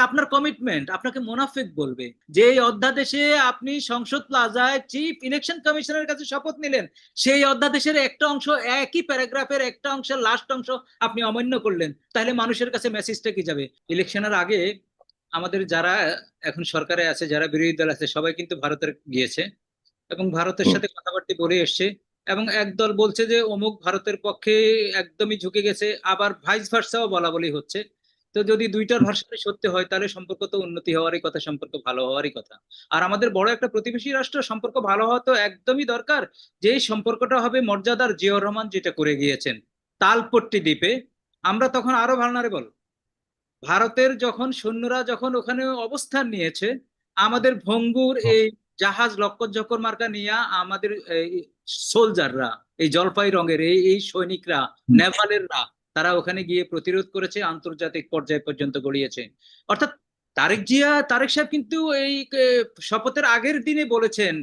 আপনার কমিটমেন্ট আপনাকে মুনাফিক বলবে। যে এই অধ্যাদেশে আপনি সংসদ প্লাজায় চিফ ইলেকশন কমিশনের কাছে শপথ নিলেন, সেই অধ্যাদেশের একটা অংশ, একই প্যারাগ্রাফের একটা অংশের লাস্ট অংশ আপনি অমান্য করলেন, তাহলে মানুষের কাছে মেসেজটা কি যাবে? ইলেকশনের আগে আমাদের যারা এখন সরকারে আছে, যারা বিরোধী দল আছে, সবাই কিন্তু ভারতের গিয়েছে এবং ভারতের হুম। সাথে কথাবার্তা বলে এসছে। এবং একদল বলছে যে অমুক ভারতের পক্ষে একদমই ঝুঁকে গেছে, আবার ভাইস ভার্সাও বলা বলি হচ্ছে। তো যদি দুইটার ভার্সনই সত্যি হয়, তাহলে সম্পর্ক তো উন্নতি হওয়ারই কথা, সম্পর্ক ভালো হওয়ারই কথা। আর আমাদের বড় একটা প্রতিবেশী রাষ্ট্র, সম্পর্ক ভালো হওয়া তো একদমই দরকার। যে এই সম্পর্কটা হবে মর্যাদার, জিয়াউর রহমান যেটা করে গিয়েছেন তালপট্টি দ্বীপে, আমরা তখন আরো ভালনারেবল। ভারতের যখন সৈন্যরা যখন ওখানে অবস্থান নিয়েছে, আমাদের ভঙ্গুর এই জাহাজ লক্কর ঝক্কর মার্কা নিয়ে আমাদের সোলজাররা, এই জলপাই রঙের এই এই সৈনিকরা, নেভালেররা, তারা ওখানে গিয়ে প্রতিরোধ করেছে, আন্তর্জাতিক পর্যায় পর্যন্ত গড়িয়েছে। অর্থাৎ তারেক সাহেব কিন্তু এই শপথের আগের দিনে বলেছেন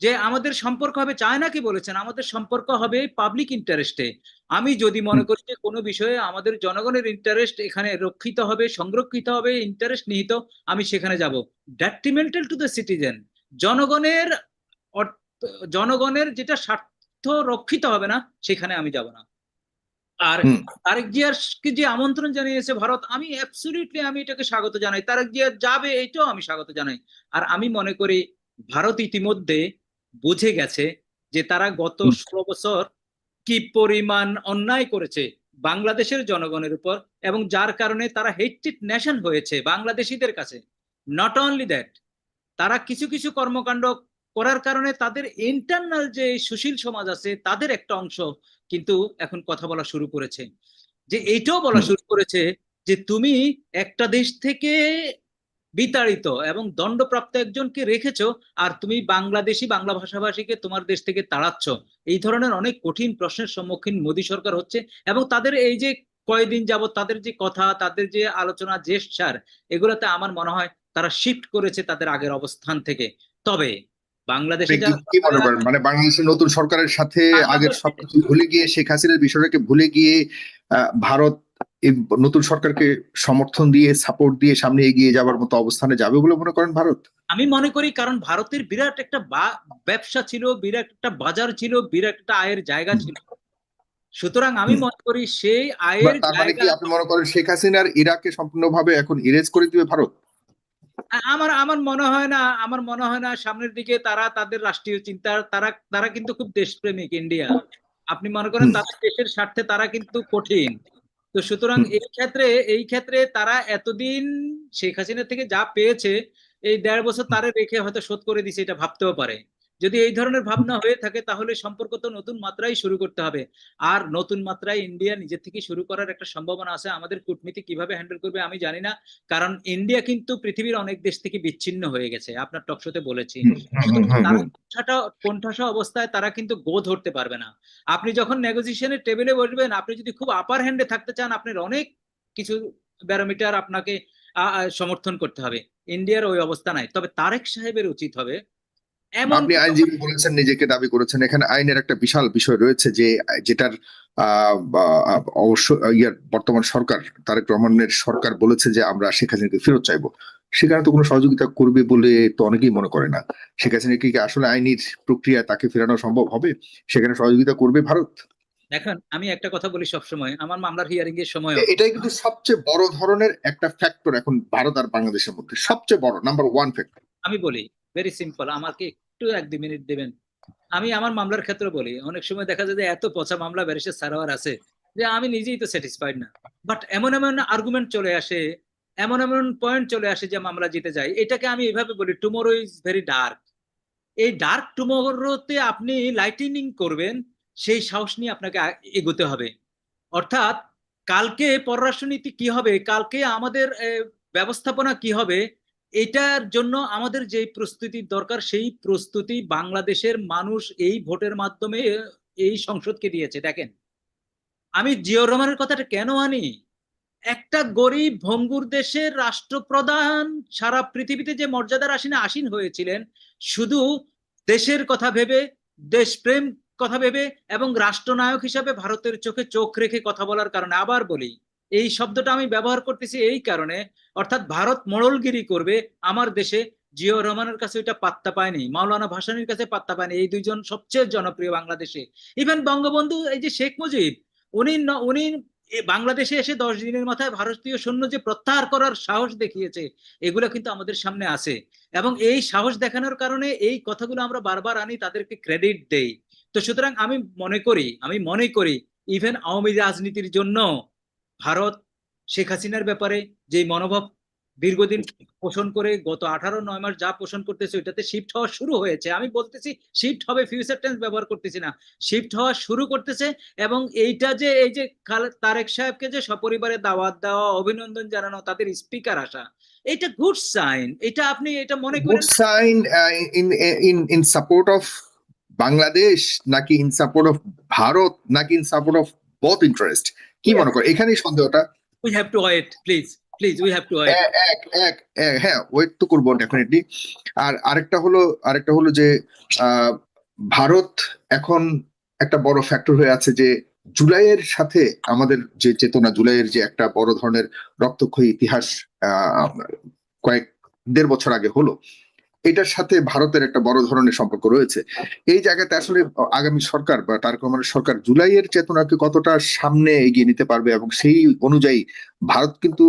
যে আমাদের সম্পর্ক হবে, চায়না কি বলেছেন, আমাদের সম্পর্ক হবে পাবলিক ইন্টারেস্টে। আমি যদি মনে করি যে কোনো বিষয়ে আমাদের জনগণের ইন্টারেস্ট এখানে রক্ষিত হবে, সংরক্ষিত হবে, ইন্টারেস্ট নিহিত, আমি সেখানে যাব। ডেট্রিমেন্টাল টু দ্য সিটিজেন, জনগণের জনগণের যেটা স্বার্থ রক্ষিত হবে না, সেখানে আমি যাব না। আর হুম। তারেক জিয়ারকে যে আমন্ত্রণ জানিয়েছে ভারত, আমি অ্যাবসলিউটলি আমি এটাকে স্বাগত জানাই। তারেক জিয়া যাবে, এটাও আমি স্বাগত জানাই। আর আমি মনে করি ভারত ইতিমধ্যে বুঝে গেছে যে তারা গত হুম। 16 বছর কি পরিমাণ অন্যায় করেছে বাংলাদেশের জনগণের উপর, এবং যার কারণে তারা হেটেড নেশন হয়েছে বাংলাদেশিদের কাছে। নট অনলি দ্যাট, তারা কিছু কিছু কর্মকাণ্ড করার কারণে তাদের ইন্টারনাল যে সুশীল সমাজ আছে তাদের একটা অংশ কিন্তু এখন কথা বলা শুরু করেছে। যে এইটাও বলা হুম। শুরু করেছে যে তুমি একটা দেশ থেকে বিতাড়িত এবং দণ্ডপ্রাপ্ত একজনকে রেখেছো, আর তুমি বাংলাদেশি বাংলা ভাষাভাষীকে তোমার দেশ থেকে তাড়াচ্ছ। এই ধরনের অনেক কঠিন প্রশ্নের সম্মুখীন মোদী সরকার হচ্ছে। এবং তাদের এই যে কয়েকদিন যাবত তাদের যে কথা, তাদের যে আলোচনা, জেস্টার, এগুলোতে আমার মনে হয় তারা শিফট করেছে তাদের আগের অবস্থান থেকে। তবে বাংলাদেশে আপনি কি যারা কি সরকারে মনে করেন, আছে, মানে বাংলাদেশের নতুন সরকারের সাথে আগের বাংলাদেশে সবকিছু ভুলে গিয়ে, শেখ হাসিনার বিষয়টাকে ভুলে গিয়ে ভারত এই নতুন সরকারকে সমর্থন দিয়ে, সাপোর্ট দিয়ে সামনে এগিয়ে যাবার মতো অবস্থানে যাবে বলে মনে করেন ভারত? আমি মনে করি, কারণ ভারতের বিরাট একটা ব্যবসা ছিল, বিরাট একটা বাজার ছিল, বিরাট একটা আয়ের জায়গা ছিল। সুতরাং আমি হুম। মনে করি সেই আয়ের তার মানে কি জায়গা। আপনি মনে করেন শেখ হাসিনার ইরাককে সম্পূর্ণভাবে এখন ইরেজ করে দিবে ভারত? আমার আমার মনে হয় না, আমার মনে হয় না সামনের দিকে তারা তাদের রাষ্ট্রীয় চিন্তা, তারা তারা কিন্তু খুব দেশপ্রেমিক ইন্ডিয়া। আপনি মনে করেন হুম। তাদের দেশের স্বার্থে তারা কিন্তু কঠিন। তো সুতরাং হুম। এই ক্ষেত্রে তারা এতদিন শেখ হাসিনা থেকে যা পেয়েছে, এই 1.5 বছর তারে রেখে হয়তো শোধ করে দিছে, এটা ভাবতেও পারে। যদি এই ধরনের ভাবনা হয়ে থাকে, তাহলে সম্পর্ক তো নতুন মাত্রায় শুরু করতে হবে। আর নতুন মাত্রায় ইন্ডিয়া নিজের থেকে শুরু করার একটা সম্ভাবনা আছে। আমাদের কূটনীতি কিভাবে হ্যান্ডেল করবে আমি জানি না, কারণ ইন্ডিয়া কিন্তু পৃথিবীর অনেক দেশ থেকে বিচ্ছিন্ন হয়ে গেছে, আপনার টকশোতে বলেছি। হুম। হুম। সুতরাং হুম। তারা হুম। কোণঠাসা অবস্থায় তারা কিন্তু গো ধরতে পারবে না। আপনি যখন নেগোসিয়েশনের টেবিলে বসবেন, আপনি যদি খুব আপার হ্যান্ডে থাকতে চান, আপনার অনেক কিছু ব্যারোমিটার আপনাকে সমর্থন করতে হবে। ইন্ডিয়ার ওই অবস্থা নাই। তবে তারেক সাহেবের উচিত হবে এমন আপনি কোনো। আইনজীবী বলেছেন, নিজেকে দাবি করেছেন, এখানে আইনের একটা বিশাল বিষয় রয়েছে যে যেটার অবশ্য ইয়ার বর্তমান সরকার, তারেক রহমানের সরকার বলেছে যে আমরা শেখ হাসিনাকে ফেরত চাইবো। সেখানে তো কোনো সহযোগিতা করবে বলে তো অনেকেই মনে করে না। শেখ হাসিনাকে কি আসলে আইনের প্রক্রিয়ায় তাকে ফেরানো সম্ভব হবে? সেখানে সহযোগিতা করবে ভারত? দেখেন, আমি একটা কথা বলি সবসময়, আমার মামলার হিয়ারিং এর সময়ও এটাই কিন্তু সবচেয়ে বড় ধরনের একটা ফ্যাক্টর এখন ভারত আর বাংলাদেশের মধ্যে, সবচেয়ে বড় নাম্বার ওয়ান ফ্যাক্টর। আমি বলি, ভেরি সিম্পল, আমাকে একটু 1-2 মিনিট দেবেন। আমি আমার মামলার ক্ষেত্রে বলি, অনেক সময় দেখা যায় যে এত পচা মামলা ব্যারিস্টার সারোয়ার আছে যে আমি নিজেই তো স্যাটিসফাইড না। বাট এমন এমন আর্গুমেন্ট চলে আসে, এমন এমন পয়েন্ট চলে আসে যে মামলা জিতে যায়। এটাকে আমি এভাবে বলি, টুমোরো ইজ ভেরি ডার্ক। এই ডার্ক টুমোরোতে আপনি লাইটেনিং করবেন, সেই সাহস নিয়ে আপনাকে এগোতে হবে। অর্থাৎ কালকে পররাষ্ট্রনীতি কি হবে, কালকে আমাদের ব্যবস্থাপনা কি হবে, এটার জন্য আমাদের যে প্রস্তুতির দরকার, সেই প্রস্তুতি বাংলাদেশের মানুষ এই ভোটের মাধ্যমে এই সংসদকে দিয়েছে। দেখেন, আমি জিয়াউর রহমানের কথাটা কেন আনি, একটা গরিব ভঙ্গুর দেশের রাষ্ট্রপ্রধান সারা পৃথিবীতে যে মর্যাদার আসীনে আসীন হয়েছিলেন, শুধু দেশের কথা ভেবে, দেশপ্রেম কথা ভেবে, এবং রাষ্ট্রনায়ক হিসাবে ভারতের চোখে চোখ রেখে কথা বলার কারণে। আবার বলি, এই শব্দটা আমি ব্যবহার করতেছি এই কারণে, অর্থাৎ ভারত মোড়লগিরি করবে আমার দেশে। জিয়াউর রহমানের কাছে ওইটা পাত্তা পায়নি, মাওলানা ভাসানীর কাছে পাত্তা পায়নি, এই দুইজন সবচেয়ে জনপ্রিয় বাংলাদেশে। ইভেন বঙ্গবন্ধু, এই যে শেখ মুজিব, উনি বাংলাদেশে এসে 10 দিনের মাথায় ভারতীয় সৈন্য যে প্রত্যাহার করার সাহস দেখিয়েছে, এগুলো কিন্তু আমাদের সামনে আছে। এবং এই সাহস দেখানোর কারণে এই কথাগুলো আমরা বারবার আনি, তাদেরকে ক্রেডিট দেই। তো সুতরাং আমি মনে করি ইভেন আওয়ামী রাজনীতির জন্য ভারত শেখ হাসিনার ব্যাপারে যে মনোভাব দীর্ঘদিন পোষণ করে গত 18-9 মাস যা পোষণ করতেছে, ওইটাতে শিফট হওয়া শুরু হয়েছে। আমি বলতেছি শিফট হবে, ফিউচার টেন্স ব্যবহার করতেছি না, শিফট হওয়া শুরু করতেছে। এবং এইটা যে এই যে তারেক সাহেবকে যে সপরিবারে দাওয়াত দেওয়া, অভিনন্দন জানানো, তাদের স্পিকার আসা, এটা গুড সাইন। এটা আপনি এটা মনে গুড করেন? সাইন ইন সাপোর্ট অফ বাংলাদেশ, নাকি ইন সাপোর্ট অফ ভারত, নাকি in support of both interest? কি মনে করে এখানেই সন্দেহটা? We have to wait, please we have to wait. হ্যাঁ, ওয়েট তো করবো ডেফিনেটলি। আর আরেকটা হলো যে আহ, ভারত এখন একটা বড় ফ্যাক্টর হয়ে আছে যে জুলাইয়ের সাথে আমাদের যে চেতনা, জুলাইয়ের যে একটা বড় ধরনের রক্তক্ষয়ী ইতিহাস আহ, কয়েক 1.5 বছর আগে হলো, এটার সাথে ভারতের একটা বড় ধরনের সম্পর্ক রয়েছে। এই জায়গাতে আসলে আগামী সরকার বা তারেক রহমানের সরকার জুলাইয়ের চেতনাকে কতটা সামনে এগিয়ে নিতে পারবে, এবং সেই অনুযায়ী ভারত কিন্তু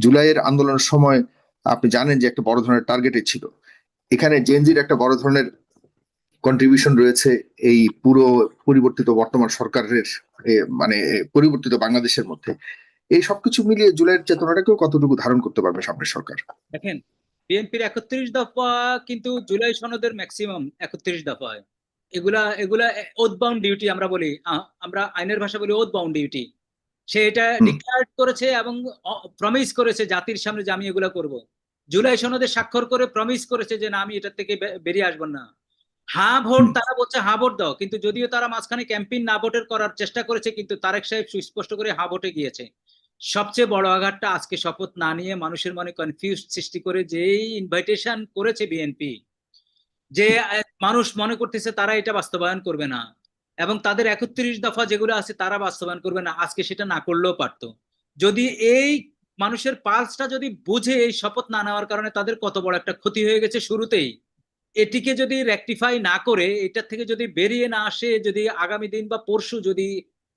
জুলাইয়ের আন্দোলনের সময় আপনি জানেন যে একটা বড় ধরনের টার্গেটে ছিল। এখানে জেনজির একটা বড় ধরনের কন্ট্রিবিউশন রয়েছে এই পুরো পরিবর্তিত বর্তমান সরকারের, মানে পরিবর্তিত বাংলাদেশের মধ্যে। এই সবকিছু মিলিয়ে জুলাইয়ের চেতনাটাকেও কতটুকু ধারণ করতে পারবে সামনের সরকার? দেখেন, বিএনপির 31 দফা কিন্তু জুলাই সনদের ম্যাক্সিমাম 31 দফা। এগুলা এগুলা ওথ বাউন্ড ডিউটি আমরা বলি, আমরা আইনের ভাষা বলি ওথ বাউন্ড ডিউটি। সে এটা হুম। ডিক্লার করেছে এবং প্রমিস করেছে জাতির সামনে যে আমি এগুলা করব। জুলাই সনদে স্বাক্ষর করে প্রমিস করেছে যে না, আমি এটার থেকে বেরিয়ে আসবো না। হ্যাঁ ভোট, তারা বলছে হ্যাঁ ভোট দাও, কিন্তু যদিও তারা মাঝখানে ক্যাম্পেইন না ভোটের করার চেষ্টা করেছে, কিন্তু তারেক সাহেব সুস্পষ্ট করে হ্যাঁ ভোটে গিয়েছে। সবচেয়ে বড় আঘাতটা আজকে শপথ না নিয়ে মানুষের মনে কনফিউজ সৃষ্টি করে যেই ইনভাইটেশন করেছে বিএনপি, যে মানুষ মনে করতেছে তারা এটা বাস্তবায়ন করবে না, এবং তাদের 31 দফা যেগুলো আছে তারা বাস্তবায়ন করবে না, আজকে সেটা না করলেও পারতো। যদি এই মানুষের পালসটা যদি বুঝে এই শপথ না নেওয়ার কারণে তাদের কত বড় একটা ক্ষতি হয়ে গেছে শুরুতেই, এটিকে যদি রেকটিফাই না করে, এটার থেকে যদি বেরিয়ে না আসে, যদি আগামী দিন বা পরশু যদি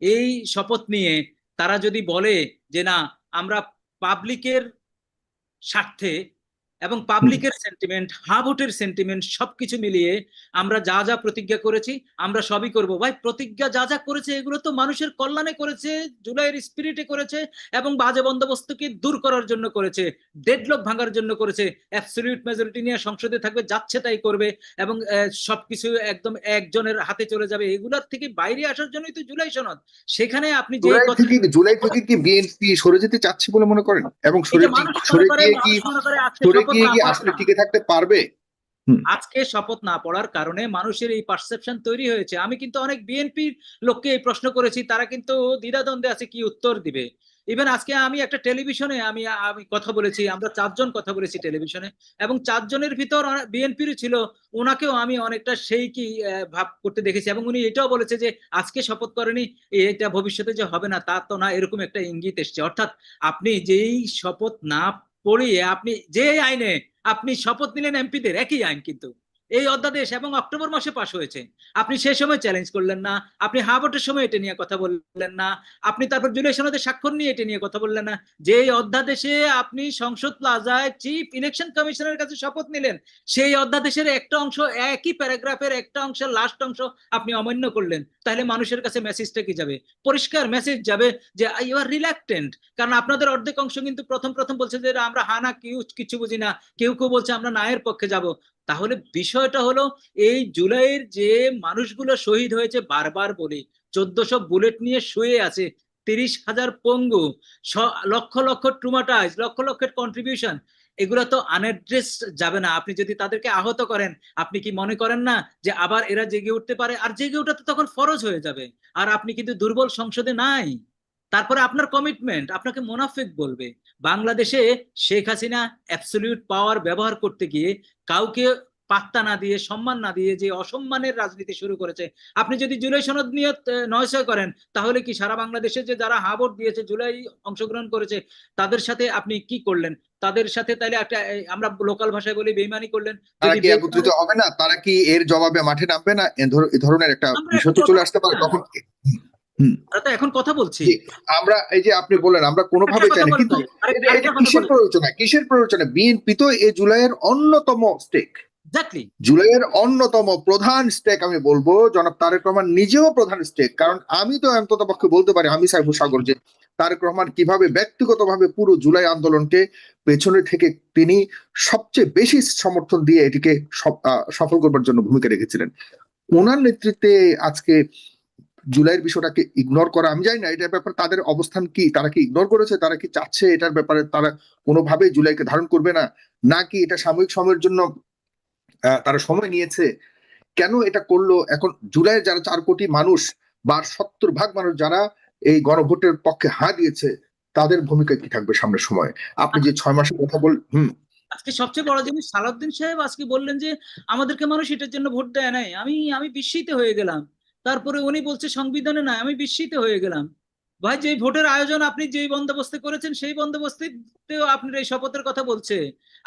এই শপথ নিয়ে তারা যদি বলে যে না, আমরা পাবলিকের স্বার্থে এবং পাবলিকের সেন্টিমেন্ট, হ্যাঁ ভোটের সেন্টিমেন্ট সবকিছু মিলিয়ে আমরা যা যা প্রতিজ্ঞা করেছি আমরা সবই করব। ভাই, প্রতিজ্ঞা যা যা করেছে এগুলো তো মানুষের কল্যাণে করেছে, জুলাইয়ের স্পিরিটে করেছে, এবং বাজে বন্দোবস্তকে দূর করার জন্য করেছে, ডেডলক ভাঙার জন্য করেছে। অ্যাবসলিউট মেজরিটি নিয়ে সংসদে থাকবে, যাচ্ছে তাই করবে, এবং সবকিছু একদম একজনের হাতে চলে যাবে, এগুলোর থেকে বাইরে আসার জন্যই তো জুলাই সনদ। সেখানে আপনি যে কথা, জুলাই থেকে কি বিএনপি সরে যেতে চাচ্ছে বলে মনে করেন? এবং এই যে মানুষ মনে করে, আজকে সরে শপথ গিয়ে না কি পড়ার আসলে টিকে থাকতে পারবে? আজকে শপথ না পড়ার কারণে মানুষের এই পারসেপশন তৈরি হয়েছে। আমি কিন্তু অনেক বিএনপির লোককে এই প্রশ্ন করেছি, তারা কিন্তু দ্বিধাদ্বন্দ্বে আছে কি উত্তর দিবে। ইভেন আজকে আমি একটা টেলিভিশনে আমি আমি কথা বলেছি, আমরা 4 জন কথা বলেছি টেলিভিশনে, এবং 4 জনের ভিতর বিএনপির ছিল। ওনাকেও আমি অনেকটা সেই কি ভাব করতে দেখেছি, এবং উনি এটাও বলেছে যে আজকে শপথ করেনি, এটা ভবিষ্যতে যে হবে না তা তো না, এরকম একটা ইঙ্গিত এসছে। অর্থাৎ আপনি যেই শপথ না পড়িয়ে আপনি যে আইনে আপনি শপথ নিলেন, এমপিদের একই আইন কিন্তু এই অধ্যাদেশ এবং অক্টোবর মাসে পাশ হয়েছে, আপনি সে সময় চ্যালেঞ্জ করলেন না, আপনি হ্যাঁ ভোটের সময় এটা নিয়ে কথা বললেন না, আপনি তারপর জুলাই সনদে স্বাক্ষর নিয়ে এটা নিয়ে কথা বললেন না। যে অধ্যাদেশে আপনি সংসদ প্লাজায় চিফ ইলেকশন কমিশনের কাছে শপথ নিলেন, সেই অধ্যাদেশের একটা অংশ, একই প্যারাগ্রাফের একটা অংশের লাস্ট অংশ আপনি অমান্য করলেন, তাহলে মানুষের কাছে মেসেজটা কি যাবে? পরিষ্কার মেসেজ যাবে যে ইউ আর রিল্যাক্টেন্ট। কারণ আপনাদের অর্ধেক অংশ কিন্তু প্রথম প্রথম বলছে যে আমরা হা না কিছু বুঝি না, কেউ কেউ বলছে আমরা নায়ের পক্ষে যাব। তাহলে বিষয়টা হলো, এই জুলাইয়ের যে মানুষগুলো শহীদ হয়েছে, বারবার বলি, 1400 বুলেট নিয়ে শুয়ে আছে, 30,000 পঙ্গু, লক্ষ লক্ষ ট্রুমাটাইজ, লক্ষ লক্ষের কন্ট্রিবিউশন, এগুলো তো আনএড্রেস যাবে না। আপনি যদি তাদেরকে আহত করেন, আপনি কি মনে করেন না যে আবার এরা জেগে উঠতে পারে? আর জেগে ওঠা তো তখন ফরজ হয়ে যাবে। আর আপনি কিন্তু দুর্বল সংসদে নাই, তারপরে আপনার কমিটমেন্ট আপনাকে মুনাফিক বলবে। বাংলাদেশে শেখ হাসিনা অ্যাবসলিউট পাওয়ার ব্যবহার করতে গিয়ে কাউকে পাত্তা না দিয়ে, সম্মান না দিয়ে যে অসম্মানের রাজনীতি শুরু করেছে। আপনি যদি জুলাই সনদ নিয়ে নয়ছয় করেন, তাহলে কি সারা বাংলাদেশে যে যারা হা ভোট দিয়েছে, জুলাই অংশগ্রহণ করেছে, তাদের সাথে আপনি কি করলেন? তাদের সাথে তাহলে একটা আমরা লোকাল ভাষায় বলি বেইমানি করলেন। তারা যদি কি একত্রিত হবে না? তারা কি এর জবাবে মাঠে নামবে না? এ ধরনের একটা আমরা বিষয় এখন তো কথা চলে আসতে পারে বলছি না, তখন। হুম। আমরা তো এখন কথা বলছি। জি, আমরা এই যে আপনি বললেন আমরা একটা কোনোভাবে চাই কথা না, বলেন কিন্তু ভাই, এটা আরেকটা কথা কিসের বলেন। প্রয়োজনে, কিসের প্রয়োজনে? বিএনপি তো এই জুলাইয়ের অন্যতম স্টেক, এক্স্যাক্টলি। জুলাইয়ের অন্যতম প্রধান স্টেক আমি বলবো। জনাব তারেক রহমান নিজেও প্রধান স্টেক, কারণ আমি তো অন্তত পক্ষে বলতে পারি, আমি সাইফুল সাগর, যে তারেক রহমান কিভাবে ব্যক্তিগতভাবে পুরো জুলাই আন্দোলনকে পেছনে থেকে তিনি সবচেয়ে বেশি সমর্থন দিয়ে এটিকে সফল করবার জন্য ভূমিকা রেখেছিলেন। ওনার নেতৃত্বে আজকে জুলাইয়ের বিষয়টাকে ইগনোর করা, আমি জানি না এটার ব্যাপারে তাদের অবস্থান কি, তারা কি ইগনোর করেছে, তারা কি চাচ্ছে এটার ব্যাপারে তারা কোনোভাবেই জুলাইকে ধারণ করবে না, নাকি এটা সাময়িক সময়ের জন্য তারা সময় নিয়েছে? কেন এটা করলো? এখন জুলাইয়ের যারা 4 কোটি মানুষ বা 70% মানুষ যারা এই গণভোটের পক্ষে হাত দিয়েছে, তাদের ভূমিকা কি থাকবে সামনের সময়? আপনি যে 6 মাসের কথা বল। আজকে সবচেয়ে বড় জিনিস, সালাউদ্দিন সাহেব আজকে বললেন যে আমাদেরকে মানুষ এটার জন্য ভোট দেয় নাই। আমি বিস্মিত হয়ে গেলাম। তারপরে উনি বলছে সংবিধানে নাই, আমি বিস্মিত হয়ে গেলাম। ভাই, যে ভোটের আয়োজন আপনি যেই বন্দোবস্তে করেছেন, সেই বন্দোবস্তেও আপনার এই শপথের কথা বলছে।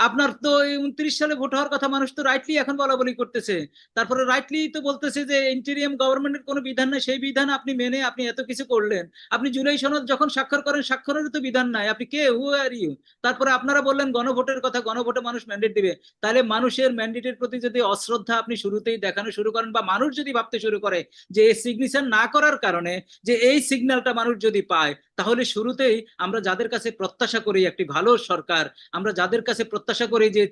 আপনার তো এই 29 সালে ভোট হওয়ার কথা, মানুষ তো রাইটলি এখন বলা বলি করতেছে। তারপরে রাইটলি তো বলতেছে যে ইন্টেরিয়াম গভর্নমেন্টের কোনো বিধান নাই, সেই বিধান আপনি মেনে আপনি এত কিছু করলেন। আপনি জুলাই সনদ যখন স্বাক্ষর করেন, স্বাক্ষরেরও তো বিধান নাই। আপনি কে, হু আর ইউ? তারপরে আপনারা বললেন গণভোটের কথা, গণভোটে মানুষ ম্যান্ডেট দিবে। তাহলে মানুষের ম্যান্ডেটের প্রতি যদি অশ্রদ্ধা আপনি শুরুতেই দেখানো শুরু করেন, বা মানুষ যদি ভাবতে শুরু করে যে এই সিগনেচার না করার কারণে যে এই সিগন্যালটা মানুষ যদি পায়, তাহলে শুরুতেই আমরা যাদের কাছে প্রত্যাশা করি একটি ভালো সরকার, আমরা যাদের কাছে প্রত্যাশা করি যে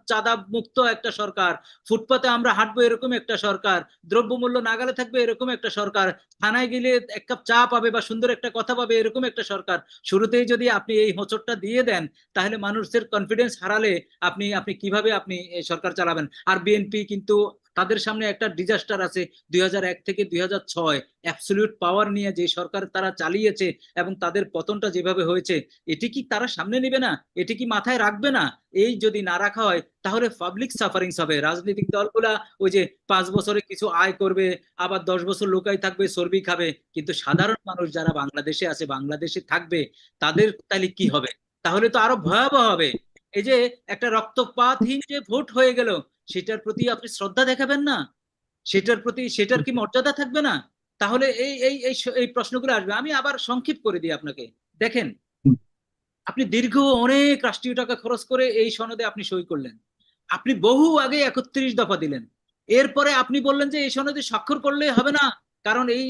চাঁদা মুক্ত একটা সরকার, ফুটপাতে আমরা হাঁটবো এরকম একটা সরকার, দ্রব্যমূল্য নাগালে থাকবে এরকম একটা সরকার, থানায় গেলে এক কাপ চা পাবে বা সুন্দর একটা কথা পাবে এরকম একটা সরকার, শুরুতেই যদি আপনি এই হোঁচটটা দিয়ে দেন, তাহলে মানুষের কনফিডেন্স হারালে আপনি আপনি কিভাবে আপনি এই সরকার চালাবেন? আর বিএনপি কিন্তু তাদের সামনে একটা ডিজাস্টার আছে। 2001 থেকে 2006 অ্যাবসলিউট পাওয়ার নিয়ে যে সরকার তারা চালিয়েছে এবং তাদের পতনটা যেভাবে হয়েছে, এটি কি তারা সামনে নেবে না? এটি কি মাথায় রাখবে না? এই যদি না রাখা হয়, তাহলে পাবলিক সাফারিংস হবে। রাজনৈতিক দলগুলা ওই যে 5 বছরে কিছু আয় করবে, আবার 10 বছর লোকাই থাকবে, চর্বি খাবে, কিন্তু সাধারণ মানুষ যারা বাংলাদেশে আছে, বাংলাদেশে থাকবে, তাদের তাহলে কি হবে? তাহলে তো আরো ভয়াবহ হবে। এই যে একটা রক্তপাতহীন যে ভোট হয়ে গেল, সেটার প্রতি আপনি শ্রদ্ধা দেখাবেন না? সেটার প্রতি সেটার কি মর্যাদা থাকবে না? তাহলে এই প্রশ্নগুলো আসবে। আমি আবার সংক্ষিপ্ত করে দিই আপনাকে। দেখেন, আপনি দীর্ঘ অনেক রাষ্ট্রীয় টাকা খরচ করে এই সনদে আপনি সই করলেন। আপনি বহু আগে 31 দফা দিলেন। এরপরে আপনি বললেন যে এই সনদে স্বাক্ষর করলে হবে না, কারণ এই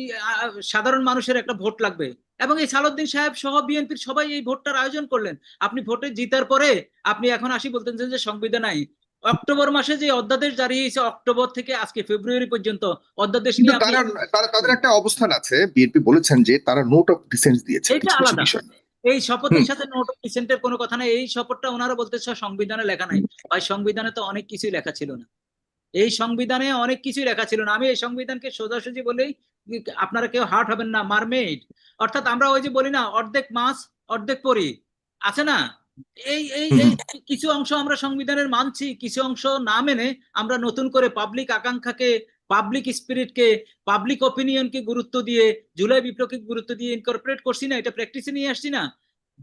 সাধারণ মানুষের একটা ভোট লাগবে। এবং এই সালাউদ্দিন সাহেব সহ বিএনপির সবাই এই ভোটটার আয়োজন করলেন। আপনি ভোটে জিতার পরে আপনি এখন আসি বলতেন যে সংবিধান নাই। অক্টোবর মাসে যে অধ্যাদেশ জারি হয়েছে, অক্টোবর থেকে আজকে ফেব্রুয়ারি পর্যন্ত অধ্যাদেশ কিন্তু নিয়ে আপনি, তাদের একটা অবস্থান আছে। বিএনপি বলেছেন যে তারা নোট অফ ডিসেন্স দিয়েছে এইটা কিছু কিছু আলাদা। বিষয়। এই শপথের সাথে নোট অফ ডিসেন্টের কোনো কথা নাই। এই শপথটা ওনারা বলতেছে সংবিধানে লেখা নাই। ভাই, সংবিধানে তো অনেক কিছুই লেখা ছিল না। এই সংবিধানে অনেক কিছুই লেখা ছিল না। আমি এই সংবিধানকে সোজাসুজি বলেই, আপনারা কেউ হার্ট হবেন না, মারমেড। অর্থাৎ আমরা ওই যে বলি না, অর্ধেক মাছ অর্ধেক পরি, আছে না? এই এই এই কিছু অংশ আমরা সংবিধানের মানছি, কিছু অংশ না মেনে আমরা নতুন করে পাবলিক আকাঙ্ক্ষাকে, পাবলিক স্পিরিটকে, পাবলিক অপিনিয়নকে গুরুত্ব দিয়ে, জুলাই বিপ্লবকে গুরুত্ব দিয়ে ইনকর্পোরেট করছি না, এটা প্র্যাকটিসে নিয়ে আসছি না।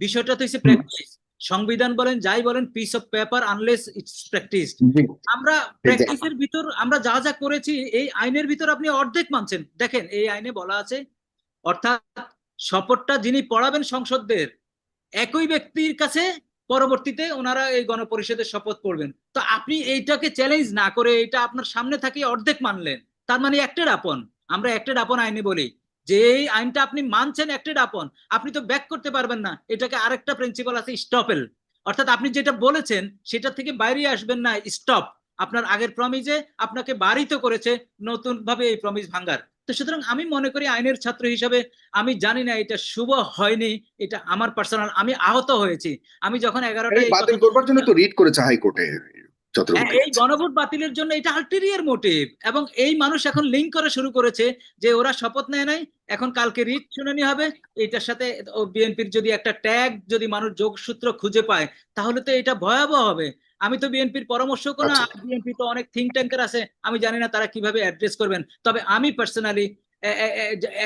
বিষয়টা তো হচ্ছে প্র্যাকটিস। সংবিধান বলেন যাই বলেন, piece of paper unless it's practised. আমরা প্র্যাকটিসের ভিতর আমরা যা যা করেছি, এই আইনের ভিতর আপনি অর্ধেক মানছেন। দেখেন, এই আইনে বলা আছে, অর্থাৎ শপথটা যিনি পড়াবেন সংসদদের, একই ব্যক্তির কাছে পরবর্তীতে ওনারা এই গণপরিষদের শপথ পড়বেন। তো আপনি এইটাকে চ্যালেঞ্জ না করে এটা আপনার সামনে থাকে অর্ধেক মানলেন, তার মানে অ্যাক্টেড আপন। আমরা অ্যাক্টেড আপন আইনে বলি যে এই আইনটা আপনি মানছেন অ্যাক্টেড আপন, আপনি তো ব্যাক করতে পারবেন না। এটাকে আরেকটা প্রিন্সিপাল আছে, স্টপেল। অর্থাৎ আপনি যেটা বলেছেন সেটা থেকে বাইরে আসবেন না, স্টপ। আপনার আগের প্রমিজে আপনাকে বারিত করেছে নতুন ভাবে এই প্রমিজ ভাঙ্গার। তো সুতরাং আমি মনে করি আইনের ছাত্র হিসাবে, আমি জানি না এটা শুভ হয়নি, এটা আমার পার্সোনাল, আমি আহত হয়েছি। আমি যখন 11টায় এই বাতিল কথা, করবার জন্য তো রিট করেছে হাইকোর্টে যতটুকু এই দেখেছি। গণভোট বাতিলের জন্য এটা আলটেরিয়ার মোটিভ। এবং এই মানুষ এখন লিঙ্ক করা শুরু করেছে যে ওরা শপথ নেয় নাই, এখন কালকে রিট শুনানি হবে, এটার সাথে বিএনপির যদি একটা ট্যাগ যদি মানুষ যোগসূত্র খুঁজে পায়, তাহলে তো এটা ভয়াবহ হবে। আমি তো বিএনপির পরামর্শকও না, আচ্ছা। বিএনপি তো অনেক থিঙ্ক ট্যাঙ্কার আছে, আমি জানি না তারা কিভাবে অ্যাড্রেস করবেন। তবে আমি পার্সোনালি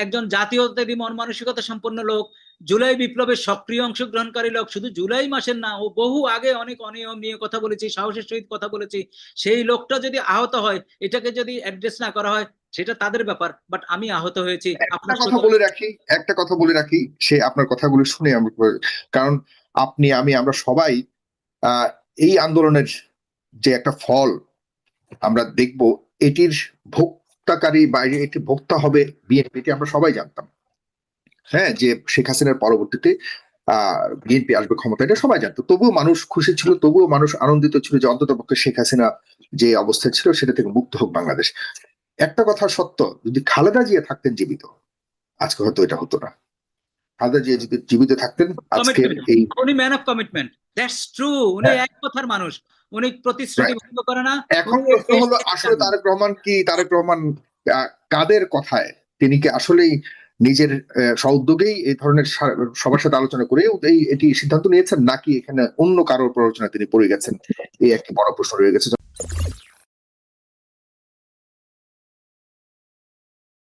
একজন জাতীয়তাবাদী মন মানসিকতা সম্পন্ন লোক, জুলাই বিপ্লবের সক্রিয় অংশগ্রহণকারী লোক, শুধু জুলাই মাসের না, ও বহু আগে অনেক অনিয়ম নিয়ে কথা বলেছি, সাহসের সহিত কথা বলেছি। সেই লোকটা যদি আহত হয়, এটাকে যদি অ্যাড্রেস না করা হয়, সেটা তাদের ব্যাপার, বাট আমি আহত হয়েছি। একটা আপনার কথা বলে রাখি, একটা কথা বলে রাখি, সে আপনার কথাগুলো শুনে আমরা, কারণ আপনি, আমি, আমরা সবাই আহ এই আন্দোলনের যে একটা ফল আমরা দেখব, এটির ভোক্তাকারী বা এটি ভোক্তা হবে বিএনপি, এটি আমরা সবাই জানতাম। হ্যাঁ, যে শেখ হাসিনার পরবর্তীতে বিএনপি আসবে ক্ষমতা, এটা সবাই জানতো। তবুও মানুষ খুশি ছিল, তবুও মানুষ আনন্দিত ছিল যে অন্তত পক্ষে শেখ হাসিনা যে অবস্থায় ছিল সেটা থেকে মুক্ত হোক বাংলাদেশ। একটা কথা সত্য, যদি খালেদা জিয়া থাকতেন জীবিত, আজকে হয়তো এটা হতো না। খালেদা জিয়া যদি জীবিত থাকতেন, আজকের কমিটমেন্ট, এই উনি man of commitment, that's true. উনি হ্যাঁ, এক কথার মানুষ, উনি প্রতিশ্রুতি right. ভঙ্গ করে না। এখন উনি প্রশ্ন দেশ হলো, দেখতে আসলে চান না। তারেক রহমান কাদের কথায়, তিনি কি আসলেই নিজের স্বউদ্যোগেই এই ধরনের সবার সাথে আলোচনা করে এটি সিদ্ধান্ত নিয়েছেন, নাকি এখানে অন্য কারোর প্ররোচনা তিনি পড়ে গেছেন? এই একটি বড় প্রশ্ন রয়ে গেছে।